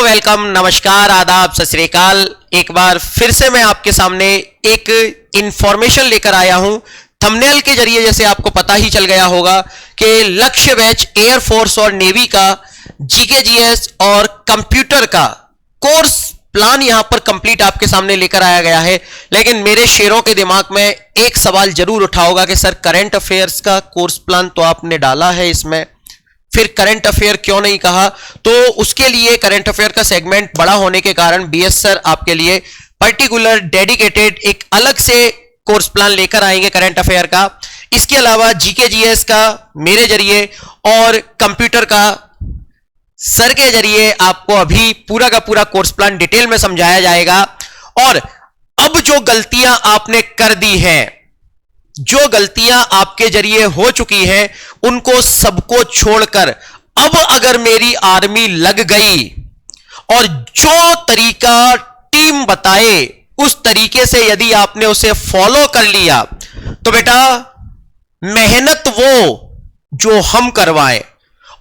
Welcome, नमस्कार, आदाब, सत श्री अकाल। एक बार फिर से मैं आपके सामने एक इंफॉर्मेशन लेकर आया हूं। थंबनेल के जरिए जैसे आपको पता ही चल गया होगा कि लक्ष्य बैच एयरफोर्स और नेवी का जीके जीएस और कंप्यूटर का कोर्स प्लान यहां पर कंप्लीट आपके सामने लेकर आया गया है। लेकिन मेरे शेरों के दिमाग में एक सवाल जरूर उठा होगा कि सर करंट अफेयर्स का कोर्स प्लान तो आपने डाला है इसमें, फिर करंट अफेयर क्यों नहीं कहा? तो उसके लिए करंट अफेयर का सेगमेंट बड़ा होने के कारण बीएस सर आपके लिए पर्टिकुलर डेडिकेटेड एक अलग से कोर्स प्लान लेकर आएंगे करंट अफेयर का। इसके अलावा जीके जीएस का मेरे जरिए और कंप्यूटर का सर के जरिए आपको अभी पूरा का पूरा कोर्स प्लान डिटेल में समझाया जाएगा। और अब जो गलतियां आपने कर दी हैं, जो गलतियां आपके जरिए हो चुकी हैं, उनको सबको छोड़कर अब अगर मेरी आर्मी लग गई और जो तरीका टीम बताए उस तरीके से यदि आपने उसे फॉलो कर लिया तो बेटा मेहनत वो जो हम करवाएं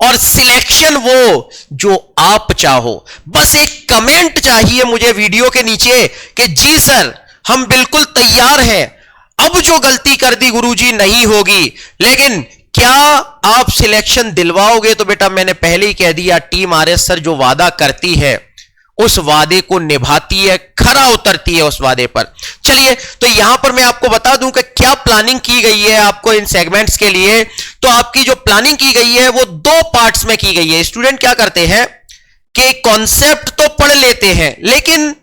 और सिलेक्शन वो जो आप चाहो। बस एक कमेंट चाहिए मुझे वीडियो के नीचे कि जी सर हम बिल्कुल तैयार हैं, अब जो गलती कर दी गुरुजी नहीं होगी। लेकिन क्या आप सिलेक्शन दिलवाओगे? तो बेटा मैंने पहले ही कह दिया, टीम आरएस सर जो वादा करती है उस वादे को निभाती है, खरा उतरती है उस वादे पर। चलिए तो यहां पर मैं आपको बता दूं कि क्या प्लानिंग की गई है आपको इन सेगमेंट्स के लिए। तो आपकी जो प्लानिंग की गई है वो दो पार्ट्स में की गई है। स्टूडेंट क्या करते हैं कि कॉन्सेप्ट तो पढ़ लेते हैं, लेकिन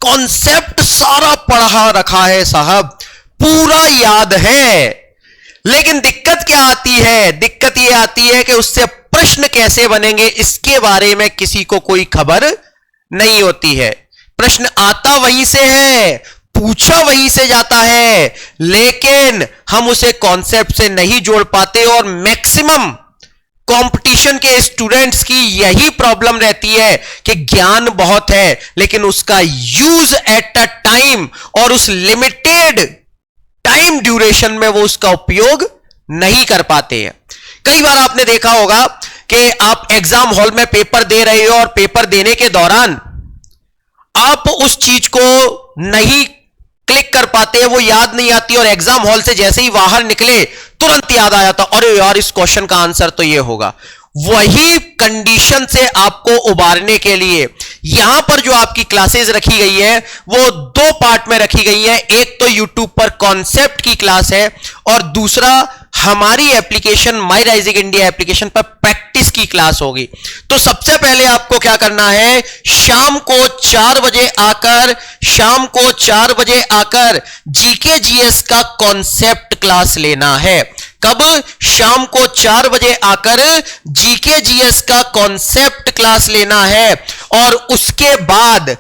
कॉन्सेप्ट सारा पढ़ा रखा है साहब, पूरा याद है, लेकिन दिक्कत क्या आती है? दिक्कत यह आती है कि उससे प्रश्न कैसे बनेंगे इसके बारे में किसी को कोई खबर नहीं होती है। प्रश्न आता वहीं से है, पूछा वहीं से जाता है, लेकिन हम उसे कॉन्सेप्ट से नहीं जोड़ पाते। और मैक्सिमम कंपटीशन के स्टूडेंट्स की यही प्रॉब्लम रहती है कि ज्ञान बहुत है लेकिन उसका यूज एट अ टाइम और उस लिमिटेड टाइम ड्यूरेशन में वो उसका उपयोग नहीं कर पाते हैं। कई बार आपने देखा होगा कि आप एग्जाम हॉल में पेपर दे रहे हो और पेपर देने के दौरान आप उस चीज को नहीं क्लिक कर पाते, वो याद नहीं आती और एग्जाम हॉल से जैसे ही बाहर निकले तुरंत याद आ जाता, अरे यार इस क्वेश्चन का आंसर तो ये होगा। वही कंडीशन से आपको उबारने के लिए यहां पर जो आपकी क्लासेस रखी गई है वो दो पार्ट में रखी गई है। एक तो यूट्यूब पर कॉन्सेप्ट की क्लास है और दूसरा हमारी एप्लीकेशन माई राइजिंग इंडिया एप्लीकेशन पर प्रैक्टिस की क्लास होगी। तो सबसे पहले आपको क्या करना है, शाम को 4 बजे आकर जीके जीएस का कॉन्सेप्ट क्लास लेना है। कब? शाम को 4 बजे आकर जीके जीएस का कॉन्सेप्ट क्लास लेना है और उसके बाद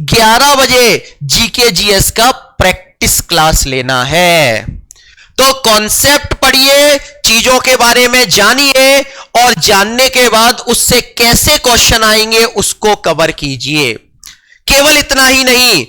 11 बजे जीके जीएस का प्रैक्टिस क्लास लेना है। तो कॉन्सेप्ट पढ़िए, चीजों के बारे में जानिए और जानने के बाद उससे कैसे क्वेश्चन आएंगे उसको कवर कीजिए। केवल इतना ही नहीं,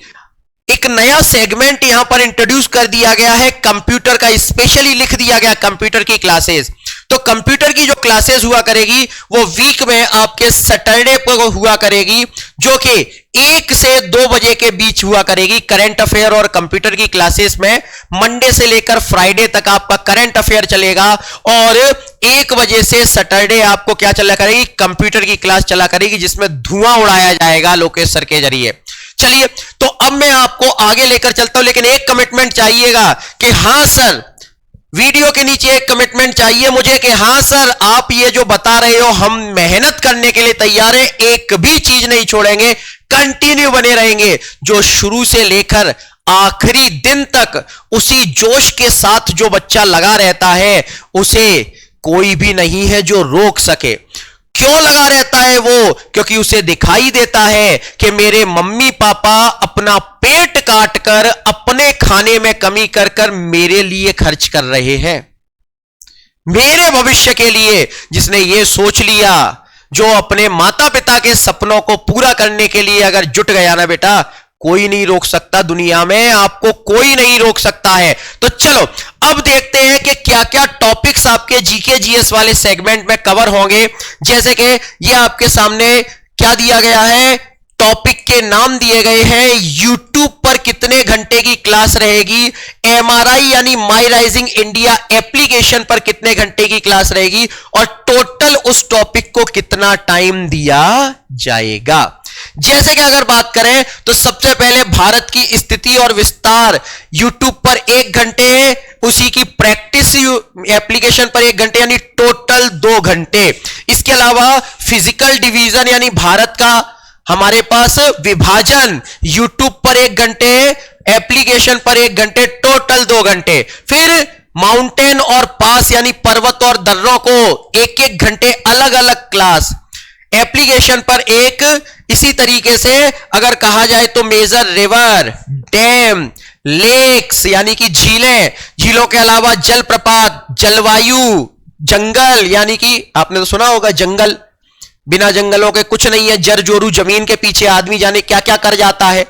एक नया सेगमेंट यहां पर इंट्रोड्यूस कर दिया गया है कंप्यूटर का, स्पेशली लिख दिया गया कंप्यूटर की क्लासेस। तो कंप्यूटर की जो क्लासेस हुआ करेगी वो वीक में आपके सैटरडे पर हुआ करेगी, जो कि 1 से 2 बजे के बीच हुआ करेगी। करंट अफेयर और कंप्यूटर की क्लासेस में मंडे से लेकर फ्राइडे तक आपका करंट अफेयर चलेगा और 1 बजे से सैटरडे आपको क्या चला करेगी, कंप्यूटर की क्लास चला करेगी, जिसमें धुआं उड़ाया जाएगा लोकेश सर के जरिए। चलिए तो अब मैं आपको आगे लेकर चलता हूं, लेकिन एक कमिटमेंट चाहिएगा कि हां सर, वीडियो के नीचे एक कमिटमेंट चाहिए मुझे कि हां सर आप ये जो बता रहे हो हम मेहनत करने के लिए तैयार हैं, एक भी चीज नहीं छोड़ेंगे, कंटिन्यू बने रहेंगे। जो शुरू से लेकर आखिरी दिन तक उसी जोश के साथ जो बच्चा लगा रहता है उसे कोई भी नहीं है जो रोक सके। क्यों लगा रहता है वो? क्योंकि उसे दिखाई देता है कि मेरे मम्मी पापा अपना पेट काट कर अपने खाने में कमी कर कर मेरे लिए खर्च कर रहे हैं, मेरे भविष्य के लिए। जिसने ये सोच लिया, जो अपने माता पिता के सपनों को पूरा करने के लिए अगर जुट गया ना बेटा, कोई नहीं रोक सकता दुनिया में, आपको कोई नहीं रोक सकता है। तो चलो अब देखते हैं कि क्या क्या टॉपिक टॉपिक्स आपके जीके जीएस वाले सेगमेंट में कवर होंगे। जैसे कि ये आपके सामने क्या दिया गया है, टॉपिक के नाम दिए गए हैं, यूट्यूब पर कितने घंटे की क्लास रहेगी, एमआरआई यानी माई राइजिंग इंडिया एप्लीकेशन पर कितने घंटे की क्लास रहेगी, और टोटल उस टॉपिक को कितना टाइम दिया जाएगा। जैसे कि अगर बात करें तो सबसे पहले भारत की स्थिति और विस्तार यूट्यूब पर 1 घंटे, उसी की प्रैक्टिस एप्लीकेशन पर 1 घंटे, यानी टोटल 2 घंटे। इसके अलावा फिजिकल डिवीजन यानी भारत का हमारे पास विभाजन यूट्यूब पर 1 घंटे, एप्लीकेशन पर 1 घंटे, टोटल 2 घंटे। फिर माउंटेन और पास यानी पर्वत और दर्रों को 1-1 घंटे अलग अलग क्लास, एप्लीकेशन पर 1। इसी तरीके से अगर कहा जाए तो मेजर रिवर, डैम, लेक्स यानी कि झीलें, झीलों के अलावा जलप्रपात, जलवायु, जंगल यानी कि आपने तो सुना होगा जंगल, बिना जंगलों के कुछ नहीं है, जर जोरू जमीन के पीछे आदमी जाने क्या क्या कर जाता है,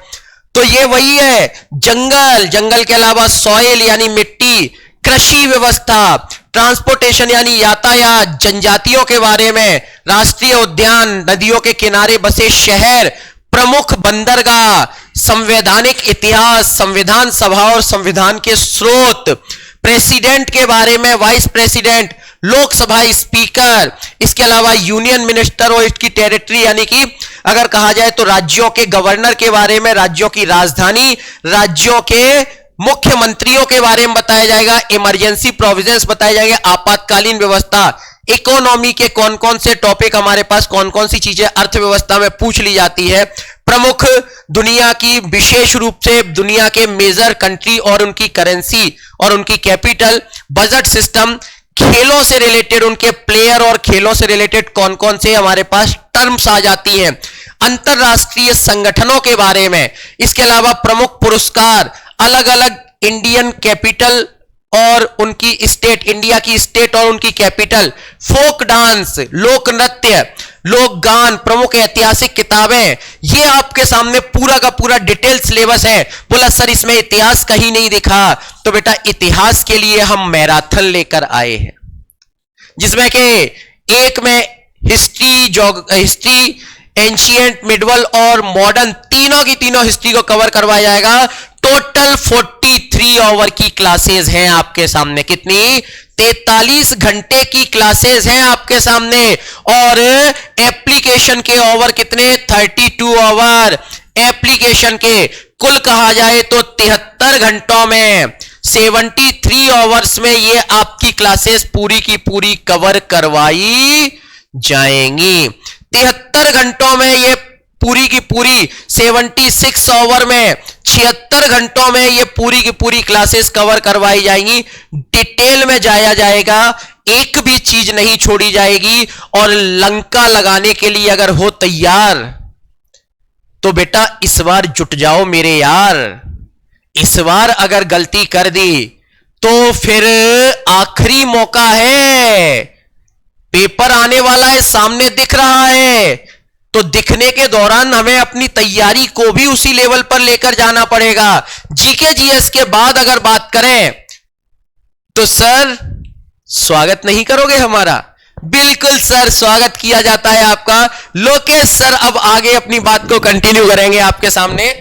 तो ये वही है जंगल। जंगल के अलावा सॉइल यानी मिट्टी, कृषि व्यवस्था, ट्रांसपोर्टेशन यानी यातायात, जनजातियों के बारे में, राष्ट्रीय उद्यान, नदियों के किनारे बसे शहर, प्रमुख बंदरगाह, संवैधानिक इतिहास, संविधान सभा और संविधान के स्रोत, प्रेसिडेंट के बारे में, वाइस प्रेसिडेंट, लोकसभा स्पीकर, इसके अलावा यूनियन मिनिस्टर और इसकी टेरिटरी यानी कि अगर कहा जाए तो राज्यों के गवर्नर के बारे में, राज्यों की राजधानी, राज्यों के मुख्यमंत्रियों के बारे में बताया जाएगा, इमरजेंसी प्रोविजंस बताए जाएंगे, आपातकालीन व्यवस्था, इकोनॉमी के कौन कौन से टॉपिक हमारे पास, कौन कौन सी चीजें अर्थव्यवस्था में पूछ ली जाती है, प्रमुख दुनिया की, विशेष रूप से दुनिया के मेजर कंट्री और उनकी करेंसी और उनकी कैपिटल, बजट सिस्टम, खेलों से रिलेटेड उनके प्लेयर और खेलों से रिलेटेड कौन कौन से हमारे पास टर्म्स आ जाती हैं, अंतरराष्ट्रीय संगठनों के बारे में, इसके अलावा प्रमुख पुरस्कार, अलग अलग इंडियन कैपिटल और उनकी स्टेट, इंडिया की स्टेट और उनकी कैपिटल, फोक डांस, लोक नृत्य, लोक गान, प्रमुख ऐतिहासिक किताबें, ये आपके सामने पूरा का पूरा डिटेल सिलेबस है। बोला सर इसमें इतिहास कहीं नहीं दिखा, तो बेटा इतिहास के लिए हम मैराथन लेकर आए हैं, जिसमें कि एक में हिस्ट्री, एंशिएंट, मिडवल और मॉडर्न, तीनों की तीनों हिस्ट्री को कवर करवाया जाएगा। टोटल 43 आवर की क्लासेस हैं आपके सामने। कितनी? 43 घंटे की क्लासेस हैं आपके सामने। और एप्लीकेशन के ओवर कितने? 32 आवर। एप्लीकेशन के कुल कहा जाए तो 73 घंटों में 73 आवर्स में ये आपकी क्लासेस पूरी की पूरी कवर करवाई जाएंगी। 73 घंटों में ये पूरी की पूरी 76 आवर में 76 घंटों में ये पूरी की पूरी क्लासेस कवर करवाई जाएंगी। डिटेल में जाया जाएगा, एक भी चीज नहीं छोड़ी जाएगी। और लंका लगाने के लिए अगर हो तैयार तो बेटा इस बार जुट जाओ मेरे यार। इस बार अगर गलती कर दी तो फिर आखिरी मौका है। पेपर आने वाला है, सामने दिख रहा है, तो दिखने के दौरान हमें अपनी तैयारी को भी उसी लेवल पर लेकर जाना पड़ेगा। जीके जीएस के बाद अगर बात करें तो सर स्वागत नहीं करोगे हमारा? बिल्कुल सर, स्वागत किया जाता है आपका। लोकेश सर अब आगे अपनी बात को कंटिन्यू करेंगे आपके सामने।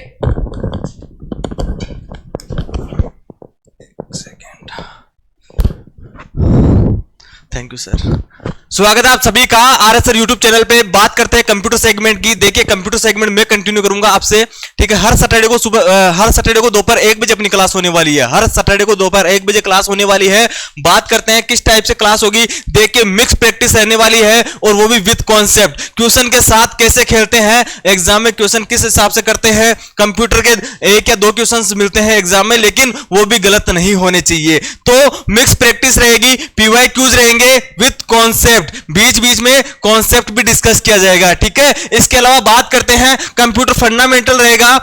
Thank you sir. स्वागत है आप सभी का आरएसआर यूट्यूब चैनल पे। बात करते हैं कंप्यूटर सेगमेंट की। देखिए कंप्यूटर सेगमेंट में कंटिन्यू करूंगा आपसे, ठीक है। हर सैटरडे को दोपहर 1 बजे अपनी क्लास होने वाली है। हर सैटरडे को दोपहर 1 बजे क्लास होने वाली है। बात करते हैं किस टाइप से क्लास होगी। देखिए मिक्स प्रैक्टिस रहने वाली है, और वो भी विद कॉन्सेप्ट। क्वेश्चन के साथ कैसे खेलते हैं, एग्जाम में क्वेश्चन किस हिसाब से करते हैं। कंप्यूटर के 1 या 2 क्वेश्चन मिलते हैं एग्जाम में, लेकिन वो भी गलत नहीं होने चाहिए। तो मिक्स प्रैक्टिस रहेगी, पीवाईक्यूज रहेंगे विद कॉन्सेप्ट। कॉन्सेप्ट, बीच बीच में कॉन्सेप्ट भी डिस्कस किया जाएगा, ठीक है। इसके अलावा बात करते हैं कंप्यूटर फंडामेंटल रहेगा,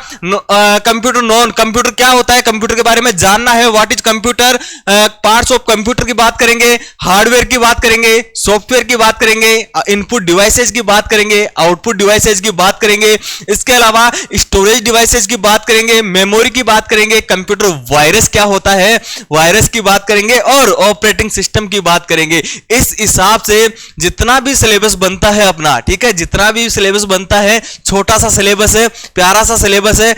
कंप्यूटर नॉन, कंप्यूटर क्या होता है, कंप्यूटर के बारे में जानना है, what is computer, parts of computer की बात करेंगे, हार्डवेयर की बात करेंगे, सॉफ्टवेयर की बात करेंगे, इनपुट डिवाइसेज की बात करेंगे, आउटपुट डिवाइसेज की बात करेंगे, इसके अलावा स्टोरेज डिवाइसेज की बात करेंगे, मेमोरी की बात करेंगे, कंप्यूटर वायरस क्या होता है, वायरस की बात करेंगे और ऑपरेटिंग सिस्टम की बात करेंगे। इस हिसाब से जितना भी सिलेबस बनता है अपना, ठीक है, जितना भी सिलेबस बनता है, छोटा सा सिलेबस है, प्यारा सा सिलेबस है,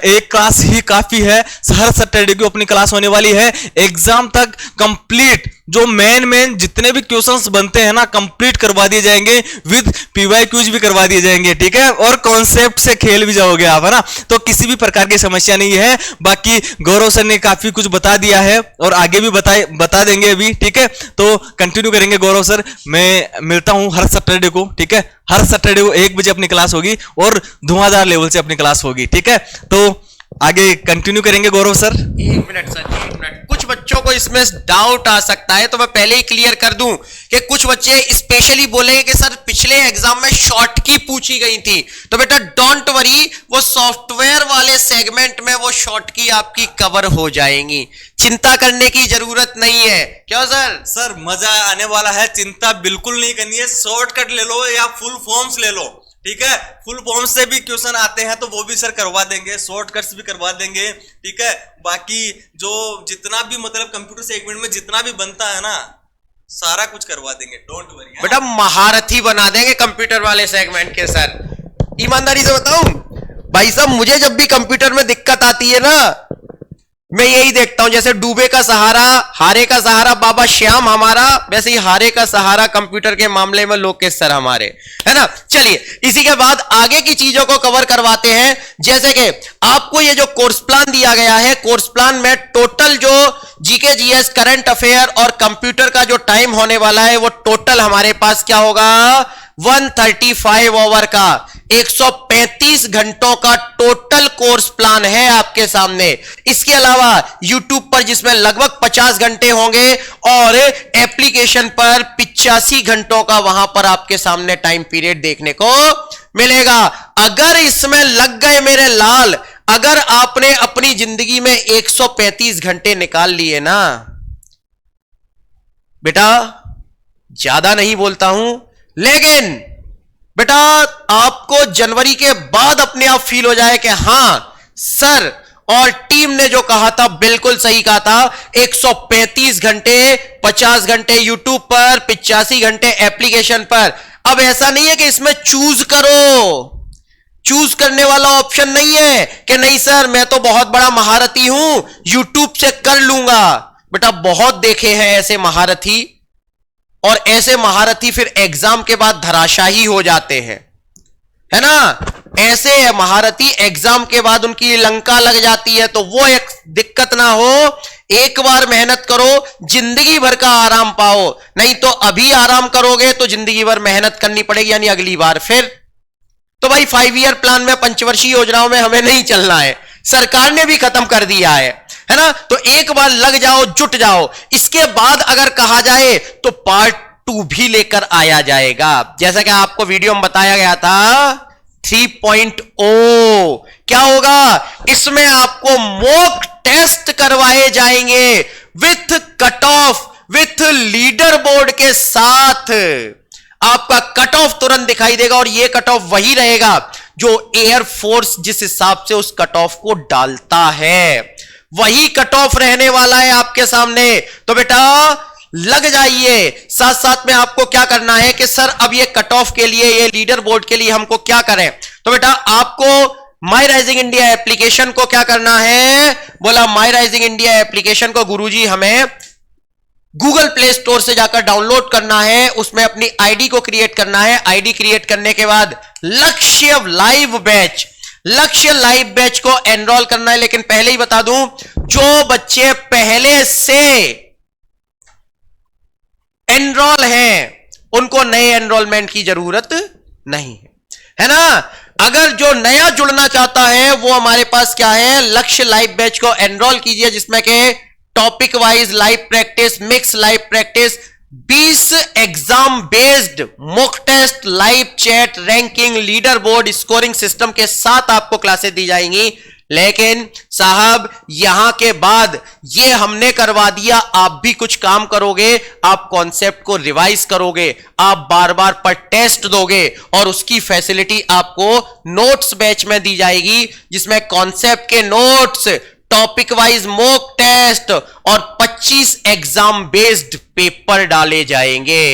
एक क्लास ही काफी है। हर सैटरडे की अपनी क्लास होने वाली है, एग्जाम तक कंप्लीट जो मेन जितने भी क्वेश्चंस बनते हैं ना कंप्लीट करवा दिए जाएंगे, विद पीवाईक्यूज भी करवा दिए जाएंगे, ठीक है, और कॉन्सेप्ट से खेल भी जाओगे आप, है ना। तो किसी भी प्रकार की समस्या नहीं है। बाकी गौरव सर ने काफी कुछ बता दिया है और आगे भी बता देंगे अभी, ठीक है। तो कंटिन्यू करेंगे गौरव सर। मैं मिलता हूं हर सैटरडे को, ठीक है, हर सैटरडे को 1 बजे अपनी क्लास होगी और धुआंधार लेवल से अपनी क्लास होगी, ठीक है। तो आगे कंटिन्यू करेंगे गौरव सर। 1 minute sir, 1 minute. कुछ बच्चों को इसमें डाउट आ सकता है, तो मैं पहले ही क्लियर कर दूं कि कुछ बच्चे स्पेशली बोलेंगे कि सर पिछले एग्जाम में शॉर्ट की पूछी गई थी। तो बेटा डोंट वरी, वो सॉफ्टवेयर वाले सेगमेंट में वो शॉर्ट की आपकी कवर हो जाएंगी, चिंता करने की जरूरत नहीं है। क्यों सर? सर मजा आने वाला है, चिंता बिल्कुल नहीं करनी है। शॉर्टकट ले लो या फुल फॉर्म्स ले लो, ठीक है। फुल फॉर्म से भी क्वेश्चन आते हैं तो वो भी सर करवा देंगे, शॉर्टकट्स भी करवा देंगे, ठीक है। बाकी जो जितना भी मतलब कंप्यूटर सेगमेंट में जितना भी बनता है ना, सारा कुछ करवा देंगे, डोंट वरी। बेटा महारथी बना देंगे कंप्यूटर वाले सेगमेंट के सर। ईमानदारी से बताऊं भाई साहब, मुझे जब भी कंप्यूटर में दिक्कत आती है ना, मैं यही देखता हूं, जैसे डूबे का सहारा, हारे का सहारा बाबा श्याम हमारा, वैसे ही हारे का सहारा कंप्यूटर के मामले में लोकेश सर हमारे, है ना। चलिए इसी के बाद आगे की चीजों को कवर करवाते हैं। जैसे कि आपको ये जो कोर्स प्लान दिया गया है, कोर्स प्लान में टोटल जो जीके जीएस करंट अफेयर और कंप्यूटर का जो टाइम होने वाला है, वो टोटल हमारे पास क्या होगा, 135 ओवर का 135 घंटों का टोटल कोर्स प्लान है आपके सामने। इसके अलावा YouTube पर जिसमें लगभग 50 घंटे होंगे और एप्लीकेशन पर 85 घंटों का वहां पर आपके सामने टाइम पीरियड देखने को मिलेगा। अगर इसमें लग गए मेरे लाल, अगर आपने अपनी जिंदगी में 135 घंटे निकाल लिए ना बेटा, ज्यादा नहीं बोलता हूं, लेकिन बेटा आपको जनवरी के बाद अपने आप फील हो जाए कि हां सर और टीम ने जो कहा था बिल्कुल सही कहा था। 135 घंटे, 50 घंटे यूट्यूब पर, 85 घंटे एप्लीकेशन पर। अब ऐसा नहीं है कि इसमें चूज करो, चूज करने वाला ऑप्शन नहीं है कि नहीं सर मैं तो बहुत बड़ा महारथी हूं, यूट्यूब से कर लूंगा। बेटा बहुत देखे हैं ऐसे महारथी, और ऐसे महारथी फिर एग्जाम के बाद धराशाही हो जाते हैं, है ना। ऐसे महारथी एग्जाम के बाद उनकी लंका लग जाती है। तो वो एक दिक्कत ना हो, एक बार मेहनत करो, जिंदगी भर का आराम पाओ। नहीं तो अभी आराम करोगे तो जिंदगी भर मेहनत करनी पड़ेगी, यानी अगली बार फिर। तो भाई 5 ईयर प्लान में, पंचवर्षीय योजनाओं में हमें नहीं चलना है, सरकार ने भी खत्म कर दिया है ना। तो एक बार लग जाओ, जुट जाओ। इसके बाद अगर कहा जाए तो पार्ट 2 भी लेकर आया जाएगा। जैसा कि आपको वीडियो में बताया गया था 3.0 क्या होगा, इसमें आपको मॉक टेस्ट करवाए जाएंगे with cut off, with leader board के साथ। आपका कट ऑफ तुरंत दिखाई देगा, और यह कट ऑफ वही रहेगा जो एयरफोर्स जिस हिसाब से उस कट ऑफ को डालता है, वही कट ऑफ रहने वाला है आपके सामने। तो बेटा लग जाइए। साथ साथ में आपको क्या करना है कि सर अब ये कट ऑफ के लिए, ये लीडर बोर्ड के लिए हमको क्या करें, तो बेटा आपको माई राइजिंग इंडिया एप्लीकेशन को क्या करना है, बोला माई राइजिंग इंडिया एप्लीकेशन को गुरुजी हमें गूगल प्ले स्टोर से जाकर डाउनलोड करना है, उसमें अपनी आईडी को क्रिएट करना है। आईडी क्रिएट करने के बाद लक्ष्य लाइव बैच को एनरोल करना है। लेकिन पहले ही बता दूं, जो बच्चे पहले से एनरोल हैं उनको नए एनरोलमेंट की जरूरत नहीं है ना। अगर जो नया जुड़ना चाहता है वो हमारे पास क्या है, लक्ष्य लाइव बैच को एनरोल कीजिए, जिसमें के topic wise live practice, mix live practice, 20 exam based mock test, live chat, ranking, leaderboard, scoring system के साथ आपको क्लासेस दी जाएंगी। लेकिन साहब यहां के बाद ये हमने करवा दिया, आप भी कुछ काम करोगे, आप कॉन्सेप्ट को रिवाइज करोगे, आप बार बार पर टेस्ट दोगे और उसकी फैसिलिटी आपको नोट्स बैच में दी जाएगी, जिसमें कॉन्सेप्ट के notes, topic wise mock test और 25 एग्जाम बेस्ड पेपर डाले जाएंगे।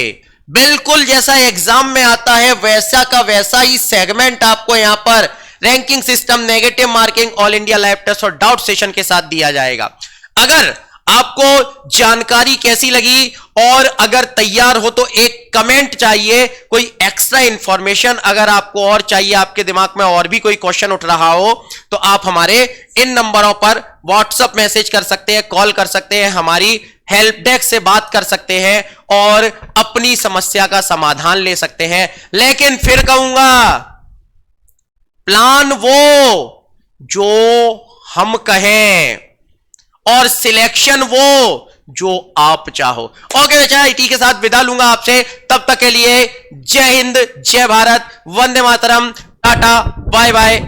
बिल्कुल जैसा एग्जाम में आता है वैसा का वैसा ही सेगमेंट आपको यहां पर ranking system, negative marking, all India live test और डाउट सेशन के साथ दिया जाएगा। अगर आपको जानकारी कैसी लगी और अगर तैयार हो तो एक कमेंट चाहिए, कोई एक्स्ट्रा इंफॉर्मेशन अगर आपको और चाहिए, आपके दिमाग में और भी कोई क्वेश्चन उठ रहा हो तो आप हमारे इन नंबरों पर व्हाट्सएप मैसेज कर सकते हैं, कॉल कर सकते हैं, हमारी हेल्प डेस्क से बात कर सकते हैं और अपनी समस्या का समाधान ले सकते हैं। लेकिन फिर कहूंगा, प्लान वो जो हम कहें और सिलेक्शन वो जो आप चाहो। ओके बच्चा, इसी के साथ विदा लूंगा आपसे। तब तक के लिए जय हिंद, जय भारत, वंदे मातरम, टाटा, बाय बाय।